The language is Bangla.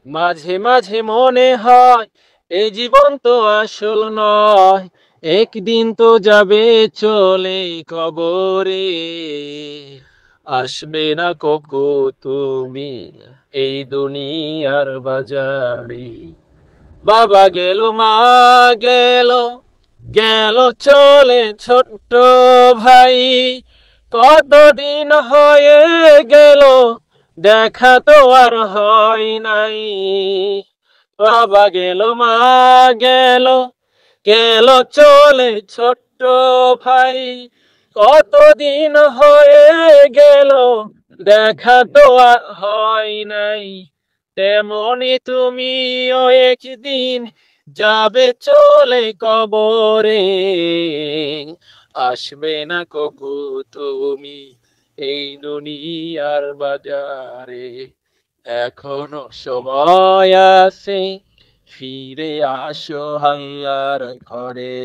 মাঝে মাঝে মনে হয় এই জীবন তো আসল নয়, একদিন তো যাবে চলে কবরে। আসবে না কখো তুমি এই দুনিয়ার বাজারে। বাবা গেল, মা গেল, গেল চলে ছোট্ট ভাই। কতদিন হয়ে গেল দেখা তো আর হয় নাই। বাবা গেল, মা গেল, গেল চলে ছোট্ট ভাই। কতদিন হয়ে গেল দেখা তো আর হয় নাই। তেমনি তুমিও একদিন যাবে চলে কবরে। আসবে না কখু তুমি এই দুনিয়ার বাজারে। এখনো সময় আছে, ফিরে আসো হাঙ্গার ঘরে।